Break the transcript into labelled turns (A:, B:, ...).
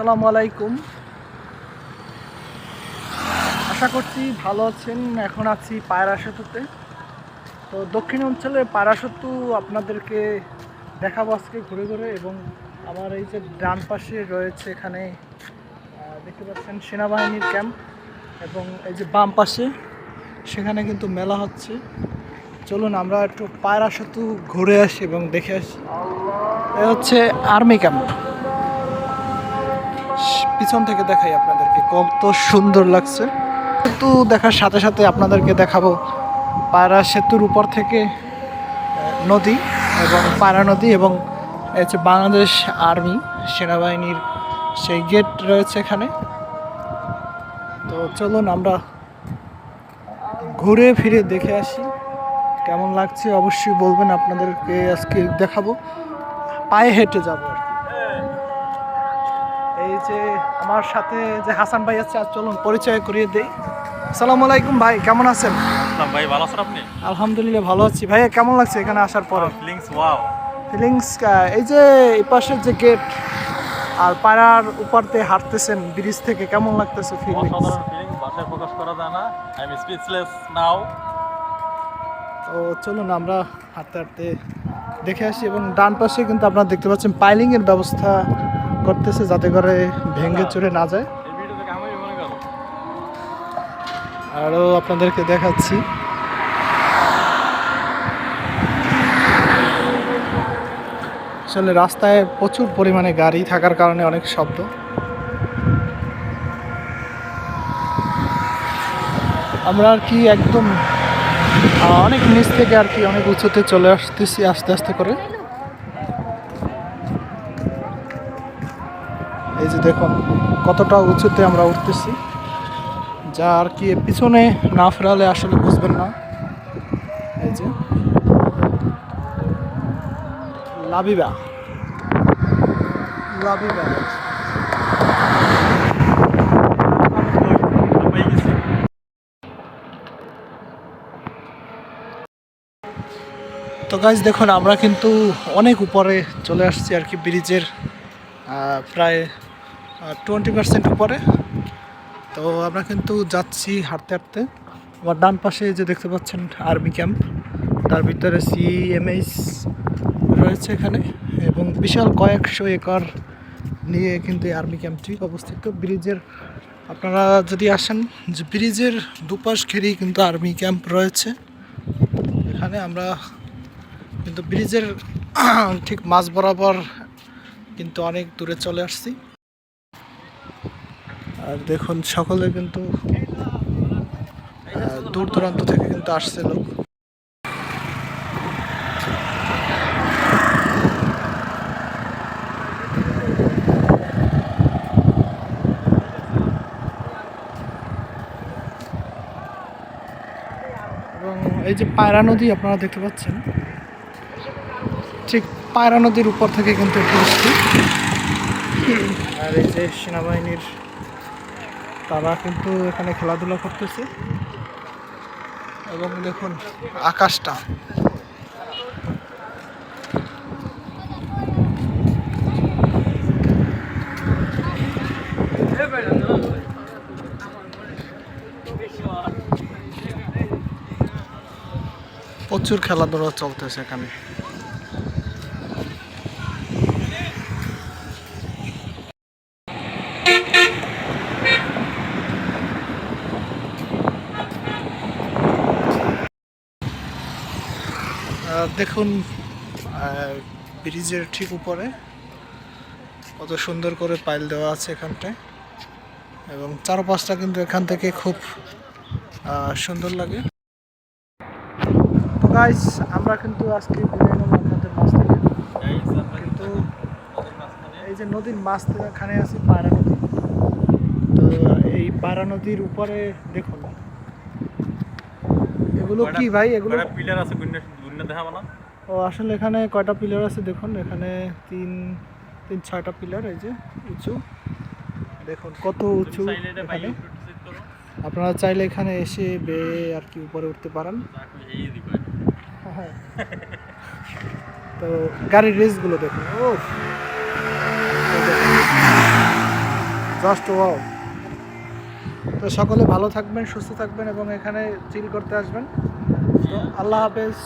A: আসসালামু আলাইকুম। আশা করছি ভালো আছেন। এখন আছি পায়রা সেতুতে। তো দক্ষিণ অঞ্চলের পায়রা সেতু আপনাদেরকে দেখাবো আজকে ঘুরে ঘুরে। এবং আমার এই যে ডান পাশে রয়েছে, এখানে দেখতে পাচ্ছেন সেনাবাহিনীর ক্যাম্প, এবং এই যে বাম পাশে সেখানে কিন্তু মেলা হচ্ছে। চলুন আমরা একটু পায়রা সেতু ঘুরে আসি এবং দেখে আসি। এ হচ্ছে আর্মি ক্যাম্প। পিছন থেকে দেখাই আপনাদেরকে কত সুন্দর লাগছে। সেতু দেখার সাথে সাথে আপনাদেরকে দেখাবো পায়রা সেতুর উপর থেকে নদী, এবং পায়রা নদী, এবং হচ্ছে বাংলাদেশ আর্মি সেনাবাহিনীর সেই গেট রয়েছে এখানে। তো চলুন আমরা ঘুরে ফিরে দেখে আসি কেমন লাগছে। অবশ্যই বলবেন, আপনাদেরকে আজকে দেখাবো। পায়ে হেঁটে যাবো আর কি। এই যে আমার সাথে যে হাসান ভাই আছে, চলুন পরিচয় করিয়ে দেই। আসসালামু আলাইকুম ভাই, কেমন আছেন?
B: ভাই ভালো আছেন আপনি?
A: আলহামদুলিল্লাহ ভালো আছি। ভাইয়া কেমন লাগছে এখানে আসার পরে? ফিলিংস এই যে এই পাশের যে গেট আর পাড়ার উপর দিয়ে হাঁটতেছেন ব্রিজ থেকে, কেমন লাগতেছে ফিলিংস?
B: অসাধারণ ফিলিংস, ভাষায় প্রকাশ করা যায় না। আই এম স্পিচলেস নাও।
A: তো চলুন আমরা হাঁটতে হাঁটতে দেখে আসি। এবং ডান পাশে কিন্তু আপনারা দেখতে পাচ্ছেন পাইলিংয়ের ব্যবস্থা করতেছে, যাতে করে ভেঙে চুরে না যায়।
B: এই ভিডিও থেকে আমি মনে করো
A: আরও আপনাদেরকে দেখাচ্ছি। আসলে রাস্তায় প্রচুর পরিমাণে গাড়ি থাকার কারণে অনেক শব্দ। আমরা আর কি একদম অনেক নিচ থেকে আর কি অনেক উঁচুতে চলে আসতেছি আস্তে আস্তে করে। এই যে দেখুন কতটা উঁচুতে আমরা উঠতেছি, যা আর কি পিছনে না ফেরালে আসলে বুঝবেন না। এই যে লাবিবা লাবিবা। তো গাইজ দেখুন আমরা কিন্তু অনেক উপরে চলে আসছি আর কি, ব্রিজের প্রায় 20% উপরে। তো আমরা কিন্তু যাচ্ছি হাঁটতে হাঁটতে। আমার ডান পাশে যে দেখতে পাচ্ছেন আর্মি ক্যাম্প, তার ভিতরে সিএমএইচ রয়েছে এখানে, এবং বিশাল কয়েকশো একর নিয়ে কিন্তু এই আর্মি ক্যাম্পটি অবস্থিত। ব্রিজের আপনারা যদি আসেন, যে ব্রিজের দুপাশ ঘেরেই কিন্তু আর্মি ক্যাম্প রয়েছে এখানে। আমরা কিন্তু ব্রিজের ঠিক মাঝ বরাবর কিন্তু অনেক দূরে চলে আসছি। আর দেখুন সকলে কিন্তু দূর দূরান্ত থেকে কিন্তু আসছে লোক। এবং এই যে পায়রা নদী আপনারা দেখতে পাচ্ছেন, ঠিক পায়রা নদীর উপর থেকে কিন্তু বৃষ্টি। আর এই যে সেনাবাহিনীর তারা কিন্তু এখানে খেলাধুলা করতেছে। এবং দেখুন আকাশটা, প্রচুর খেলাধুলা চলতেছে এখানে। দেখুন ব্রিজের ঠিক উপরে কত সুন্দর করে পাইল দেওয়া আছে এখানটায়, এবং চারপাশটা কিন্তু এখান থেকে খুব সুন্দর লাগে। তো গাইস আমরা কিন্তু আজকে বিদায় নেব আপনাদের মাছ থেকে। কিন্তু এই যে নদীর মাঝখানে আছে পায়রা নদী। তো এই পায়রা নদীর উপরে দেখুন এগুলো কি ভাই? এগুলো
B: পিলার আছে, গুন্না দেখাবো না?
A: ও আসলে এখানে কয়টা পিলার আছে দেখুন, এখানে তিন 6টা পিলার। এই যে উঁচু, দেখুন কত উঁচু এখানে। আপনারা চাইলে এখানে এসে বেয়ে আর কি উপরে উঠতে পারেন। তো গাড়ির রেসগুলো দেখুন, ও জাস্ট ওয়াও। তো সকলে ভালো থাকবেন, সুস্থ থাকবেন এবং এখানে চিল করতে আসবেন। তো আল্লাহ হাফেজ।